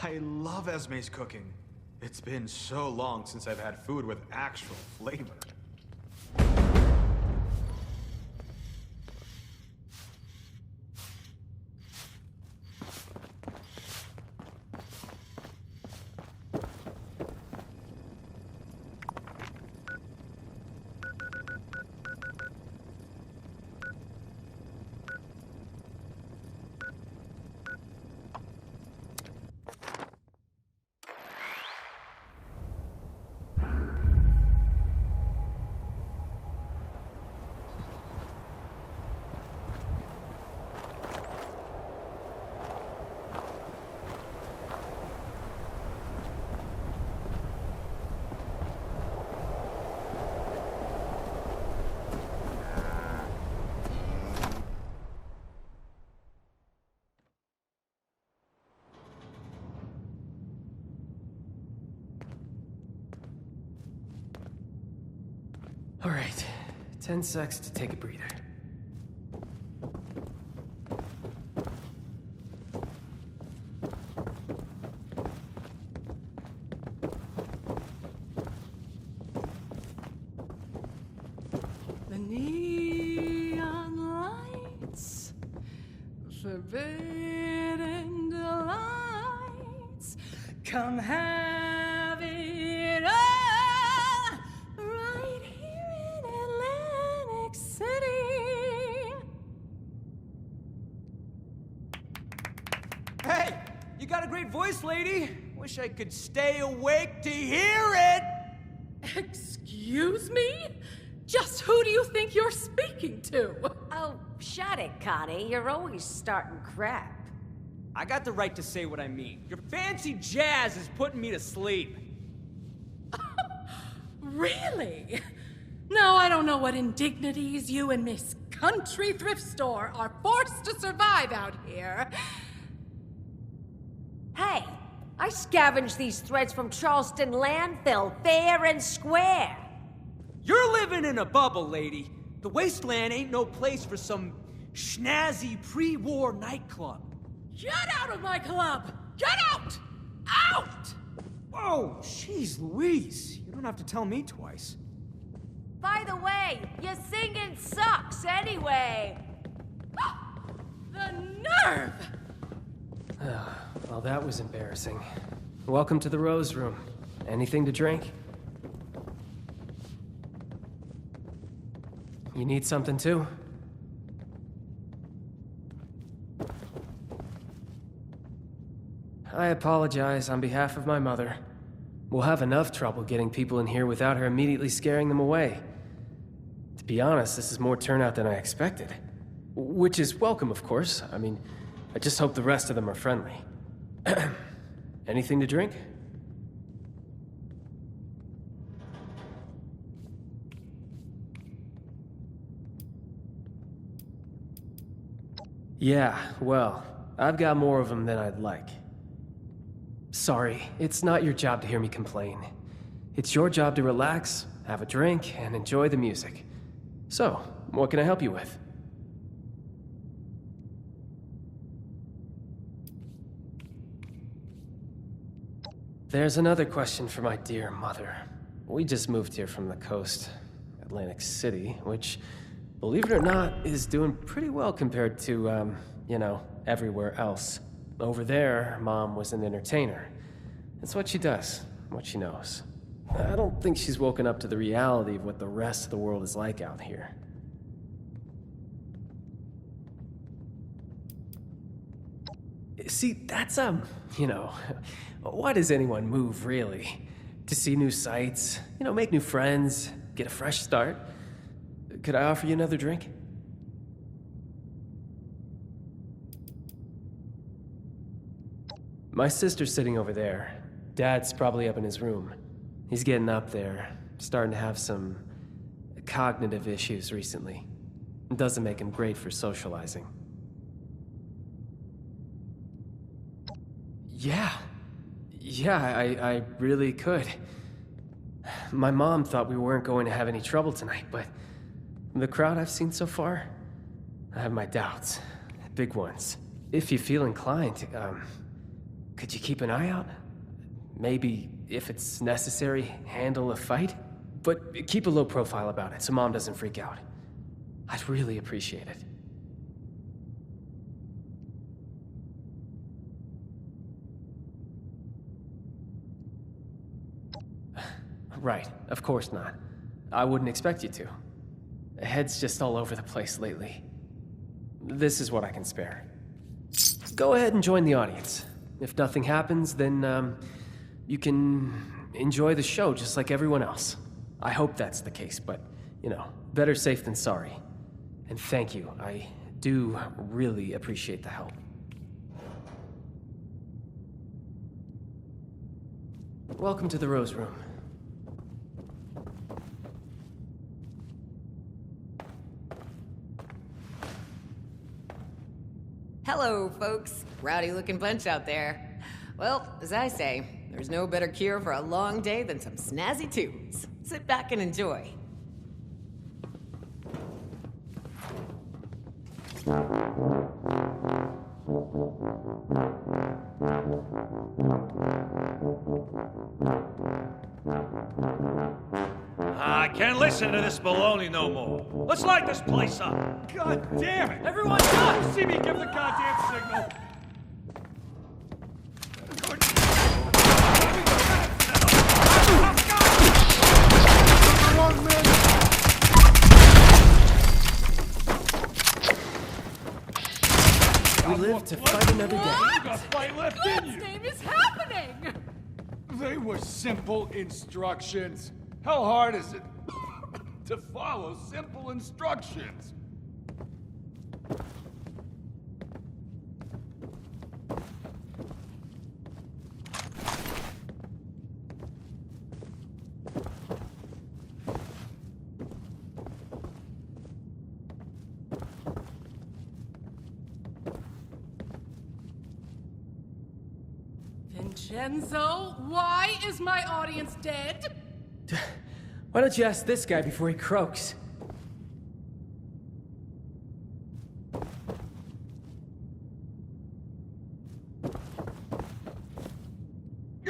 I love Esme's cooking. It's been so long since I've had food with actual flavor. All right, 10 secs to take a breather. The neon lights, forbidden delights, come have it all right here in Atlantic City. Hey, you got a great voice, lady. Wish I could stay awake to hear it. Excuse me? Just who do you think you're speaking to? Oh, shut it, Connie. You're always starting crap. I got the right to say what I mean. Your fancy jazz is putting me to sleep. Really? Now I don't know what indignities you and Miss Country Thrift Store are forced to survive out here. Hey, I scavenged these threads from Charleston landfill, fair and square. You're living in a bubble, lady. The wasteland ain't no place for some schnazzy pre-war nightclub. Get out of my club! Get out! Out! Whoa, jeez Louise. You don't have to tell me twice. By the way, your singing sucks anyway. The nerve! Well, that was embarrassing. Welcome to the Rose Room. Anything to drink? You need something too? I apologize on behalf of my mother. We'll have enough trouble getting people in here without her immediately scaring them away. To be honest, this is more turnout than I expected. Which is welcome, of course. I mean, I just hope the rest of them are friendly. Anything to drink? Yeah, well, I've got more of them than I'd like. Sorry, it's not your job to hear me complain. It's your job to relax, have a drink, and enjoy the music. So, what can I help you with? There's another question for my dear mother. We just moved here from the coast, Atlantic City, which, believe it or not, is doing pretty well compared to, everywhere else. Over there, Mom was an entertainer. It's what she does, what she knows. I don't think she's woken up to the reality of what the rest of the world is like out here. See, that's, why does anyone move, really? To see new sights, make new friends, get a fresh start. Could I offer you another drink? My sister's sitting over there. Dad's probably up in his room. He's getting up there, starting to have some cognitive issues recently. It doesn't make him great for socializing. Yeah, I really could. My mom thought we weren't going to have any trouble tonight, but the crowd I've seen so far, I have my doubts. Big ones. If you feel inclined, Could you keep an eye out? Maybe, if it's necessary, handle a fight? But keep a low profile about it so Mom doesn't freak out. I'd really appreciate it. Right, of course not. I wouldn't expect you to. Head's just all over the place lately. This is what I can spare. Go ahead and join the audience. If nothing happens, then, you can enjoy the show just like everyone else. I hope that's the case, but, you know, better safe than sorry. And thank you. I do really appreciate the help. Welcome to the Rose Room. Hello, folks. Rowdy looking bunch out there. Well, as I say, there's no better cure for a long day than some snazzy tunes. Sit back and enjoy. I can't listen to this baloney no more. Let's light this place up. God damn it! Everyone stop! See me give the goddamn signal! We live to fight another day. You got fight left in God's you! name is happening! They were simple instructions. How hard is it to follow simple instructions? Vincenzo, why is my audience dead? Why don't you ask this guy before he croaks?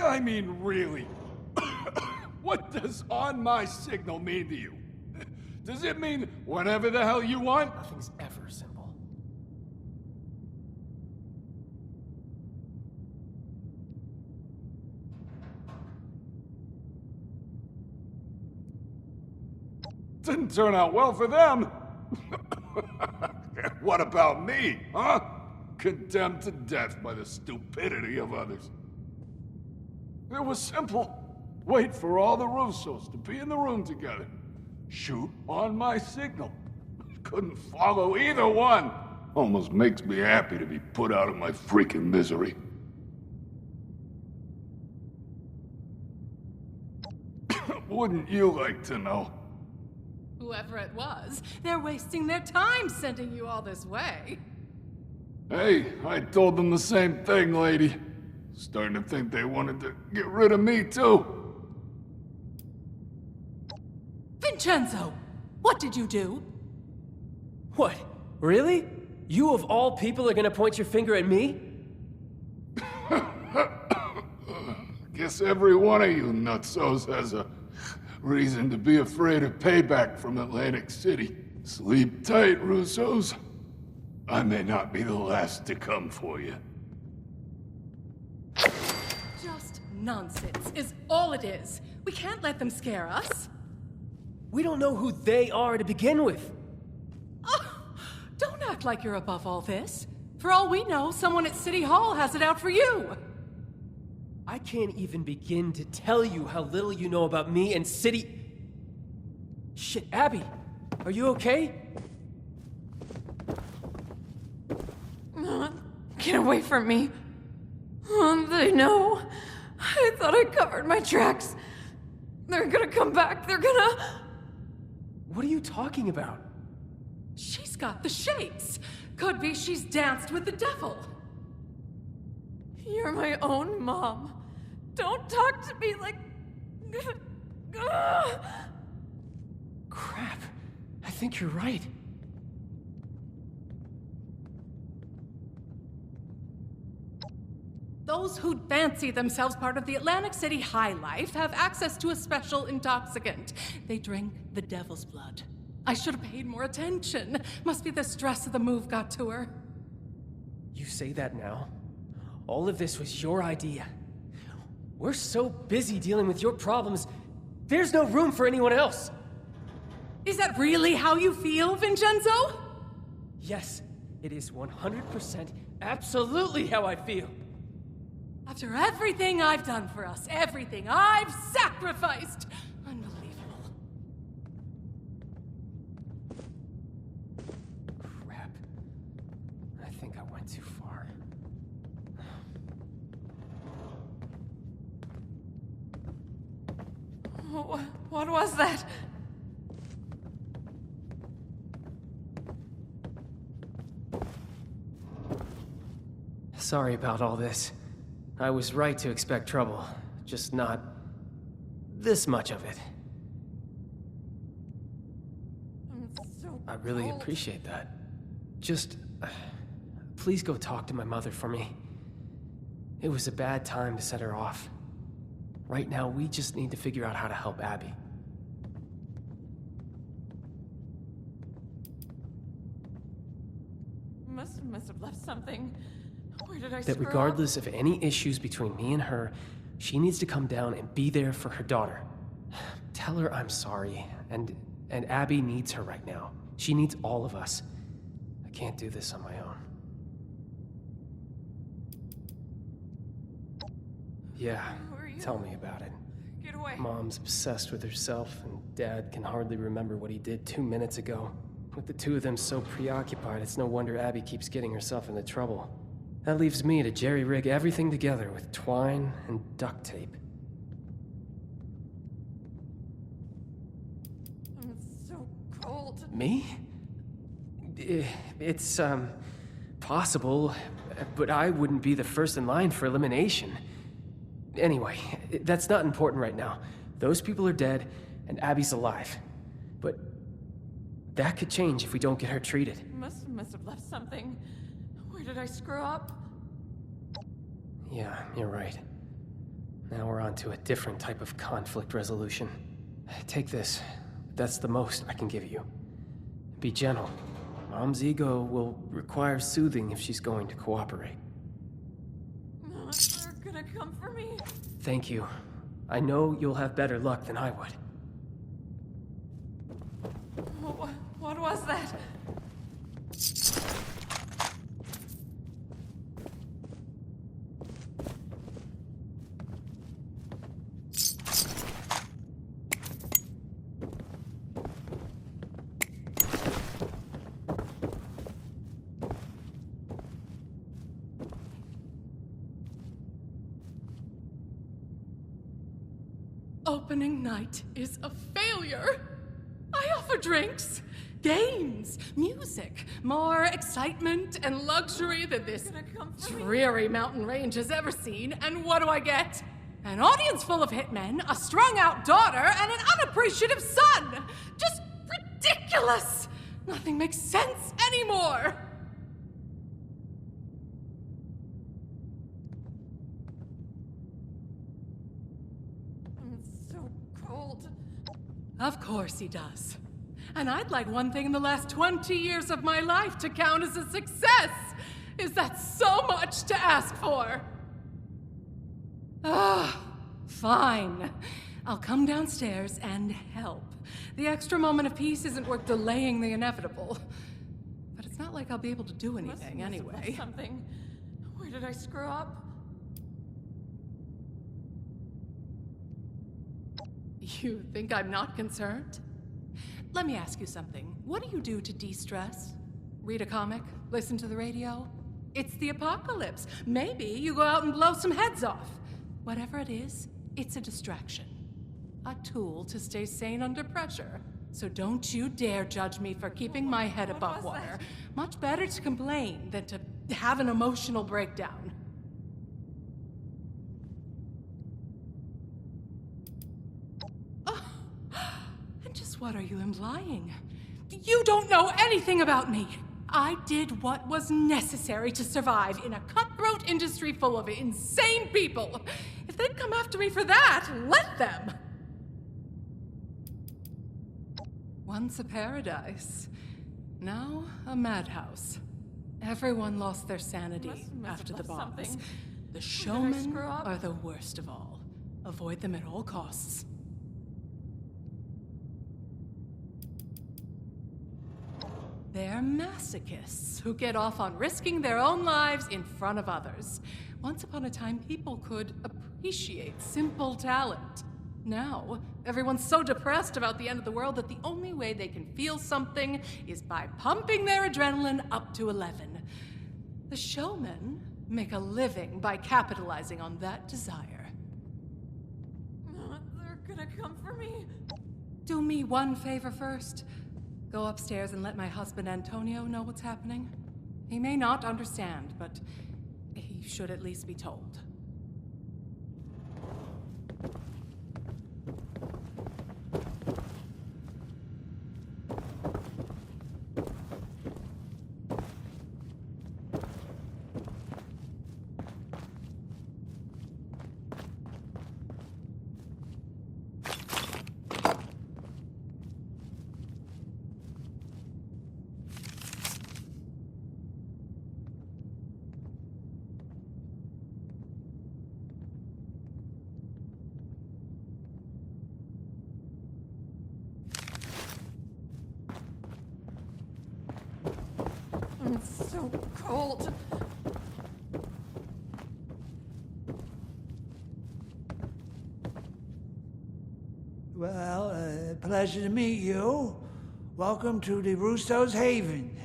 I mean, really? What does on my signal mean to you? Does it mean whatever the hell you want? Nothing's ever simple. Didn't turn out well for them. What about me, huh? Condemned to death by the stupidity of others. It was simple. Wait for all the Russos to be in the room together. Shoot on my signal. Couldn't follow either one. Almost makes me happy to be put out of my freaking misery. Wouldn't you like to know? Whoever it was, they're wasting their time sending you all this way. Hey, I told them the same thing, lady. Starting to think they wanted to get rid of me, too. Vincenzo, what did you do? What? Really? You of all people are gonna point your finger at me? Guess every one of you nutsos has a reason to be afraid of payback from Atlantic City. Sleep tight, Russos. I may not be the last to come for you. Just nonsense is all it is. We can't let them scare us. We don't know who they are to begin with. Oh, don't act like you're above all this. For all we know, someone at City Hall has it out for you. I can't even begin to tell you how little you know about me and City... Shit, Abby, are you okay? Get away from me. They know. I thought I covered my tracks. They're gonna come back. They're gonna... What are you talking about? She's got the shakes. Could be she's danced with the devil. You're my own mom. Don't talk to me like... Crap. I think you're right. Those who fancy themselves part of the Atlantic City high life have access to a special intoxicant. They drink the devil's blood. I should have paid more attention. Must be the stress of the move got to her. You say that now? All of this was your idea. We're so busy dealing with your problems, there's no room for anyone else. Is that really how you feel, Vincenzo? Yes, it is 100% absolutely how I feel. After everything I've done for us, everything I've sacrificed. Unbelievable. Crap. I think I went too far. What was that? Sorry about all this. I was right to expect trouble, just not this much of it. I'm so I really cold. appreciate that. Just, please go talk to my mother for me. It was a bad time to set her off. Right now, we just need to figure out how to help Abby. Must have left something. Where did I That screw regardless up? of any issues between me and her, she needs to come down and be there for her daughter. Tell her I'm sorry, and Abby needs her right now. She needs all of us. I can't do this on my own. Yeah, Who are you? tell me about it. Get away. Mom's obsessed with herself, and Dad can hardly remember what he did 2 minutes ago. With the two of them so preoccupied, it's no wonder Abby keeps getting herself into trouble. That leaves me to jerry-rig everything together with twine and duct tape. I'm so cold. Me? It's, possible, but I wouldn't be the first in line for elimination. Anyway, that's not important right now. Those people are dead, and Abby's alive. But that could change if we don't get her treated. Must have left something. Where did I screw up? Yeah, you're right. Now we're on to a different type of conflict resolution. Take this. That's the most I can give you. Be gentle. Mom's ego will require soothing if she's going to cooperate. They're gonna come for me. Thank you. I know you'll have better luck than I would. What was that? Opening night is a failure. I offer drinks, games, music, more excitement and luxury than this Gonna come for me. dreary mountain range has ever seen, and what do I get? An audience full of hitmen, a strung-out daughter, and an unappreciative son! Just ridiculous! Nothing makes sense anymore! I'm so cold. Of course he does. And I'd like one thing in the last 20 years of my life to count as a success. Is that so much to ask for? Ah, fine. I'll come downstairs and help. The extra moment of peace isn't worth delaying the inevitable. But it's not like I'll be able to do anything Must have left anyway. something. Where did I screw up? You think I'm not concerned? Let me ask you something. What do you do to de-stress? Read a comic? Listen to the radio? It's the apocalypse. Maybe you go out and blow some heads off. Whatever it is, it's a distraction. A tool to stay sane under pressure. So don't you dare judge me for keeping my head What above was water. that? Much better to complain than to have an emotional breakdown. And just what are you implying? You don't know anything about me. I did what was necessary to survive in a cutthroat industry full of insane people. If they'd come after me for that, let them. Once a paradise, now a madhouse. Everyone lost their sanity after the bombs. The showmen are the worst of all. Avoid them at all costs. They're masochists who get off on risking their own lives in front of others. Once upon a time, people could appreciate simple talent. Now, everyone's so depressed about the end of the world that the only way they can feel something is by pumping their adrenaline up to 11. The showmen make a living by capitalizing on that desire. They're gonna come for me. Do me one favor first. Go upstairs and let my husband Antonio know what's happening. He may not understand, but he should at least be told. It's so cold. Well, pleasure to meet you. Welcome to the Russos' Haven.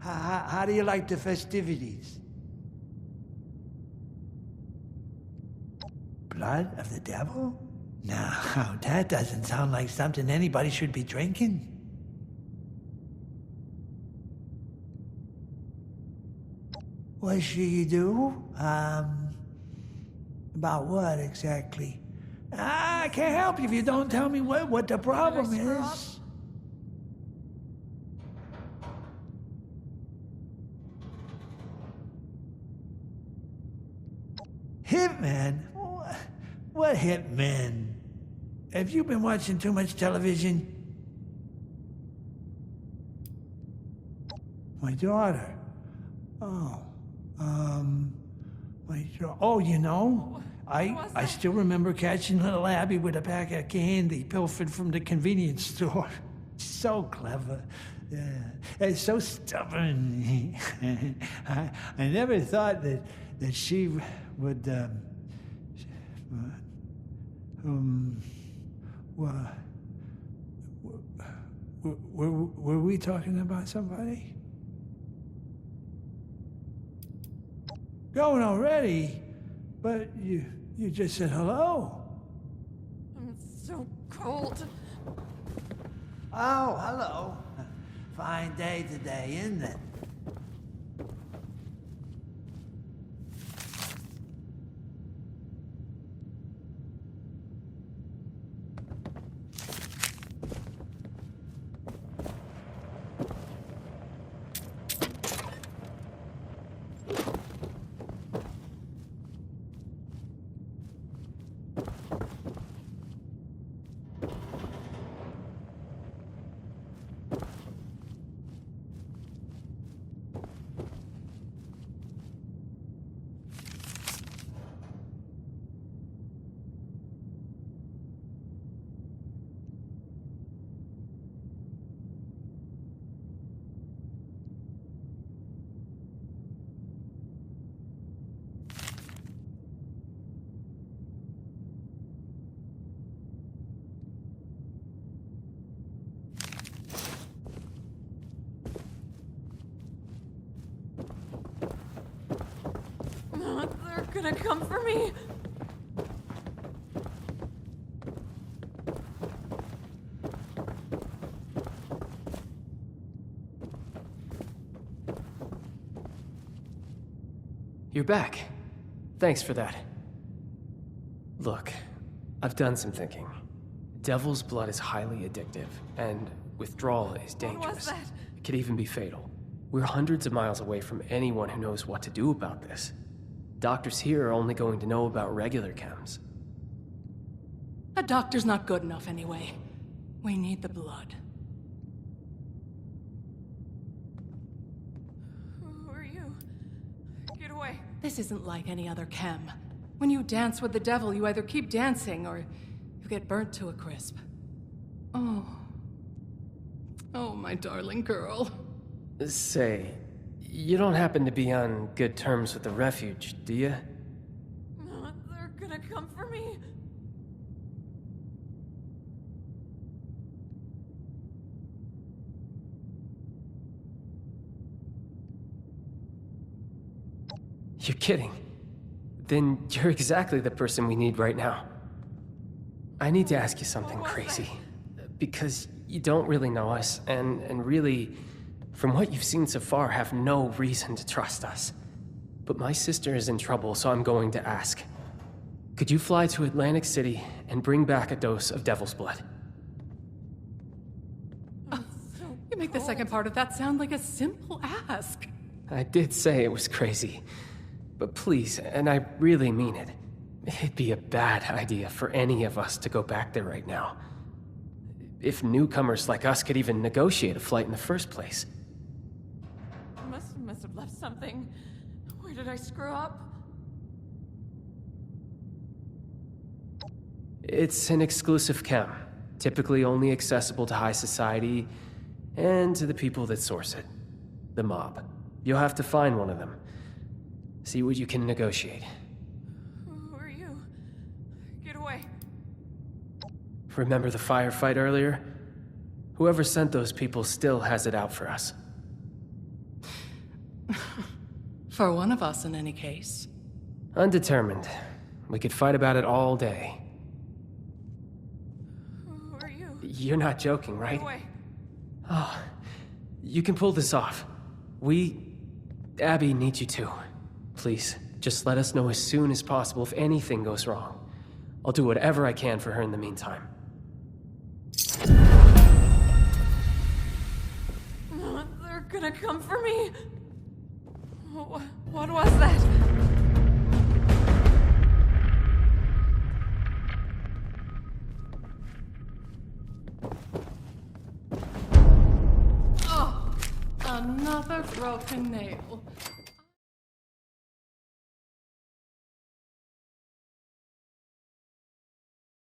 How do you like the festivities? Blood of the devil? No, that doesn't sound like something anybody should be drinking. What should you do? About what exactly? I can't help you if you don't tell me what the problem is. Hitman? What hitman? Have you been watching too much television? My daughter. You know, I still remember catching little Abby with a pack of candy pilfered from the convenience store. So clever. And so stubborn. I never thought that she would, were we talking about somebody? Going already? But you just said hello. It's so cold. Oh, hello. Fine day today, isn't it? They're gonna come for me. You're back. Thanks for that. Look, I've done some thinking. Devil's blood is highly addictive, and withdrawal is dangerous. What was that? It could even be fatal. We're hundreds of miles away from anyone who knows what to do about this. Doctors here are only going to know about regular chems. A doctor's not good enough anyway. We need the blood. Who are you? Get away. This isn't like any other chem. When you dance with the devil, you either keep dancing or you get burnt to a crisp. Oh. Oh, my darling girl. Say, you don't happen to be on good terms with the refuge, do you? No, they're gonna come for me. You're kidding. Then you're exactly the person we need right now. I need to ask you something crazy. Because you don't really know us, and really, from what you've seen so far, have no reason to trust us. But my sister is in trouble, so I'm going to ask. Could you fly to Atlantic City and bring back a dose of Devil's Blood? You make the second part of that sound like a simple ask. I did say it was crazy. But please, and I really mean it, it'd be a bad idea for any of us to go back there right now. If newcomers like us could even negotiate a flight in the first place. I must have left something. Where did I screw up? It's an exclusive chem, typically only accessible to high society and to the people that source it. The mob. You'll have to find one of them. See what you can negotiate. Who are you? Get away. Remember the firefight earlier? Whoever sent those people still has it out for us. For one of us, in any case. Undetermined. We could fight about it all day. Who are you? You're not joking, right? Get away. Oh, you can pull this off. Abby needs you to. Please, just let us know as soon as possible if anything goes wrong. I'll do whatever I can for her in the meantime. They're gonna come for me. What was that? Oh, another broken nail.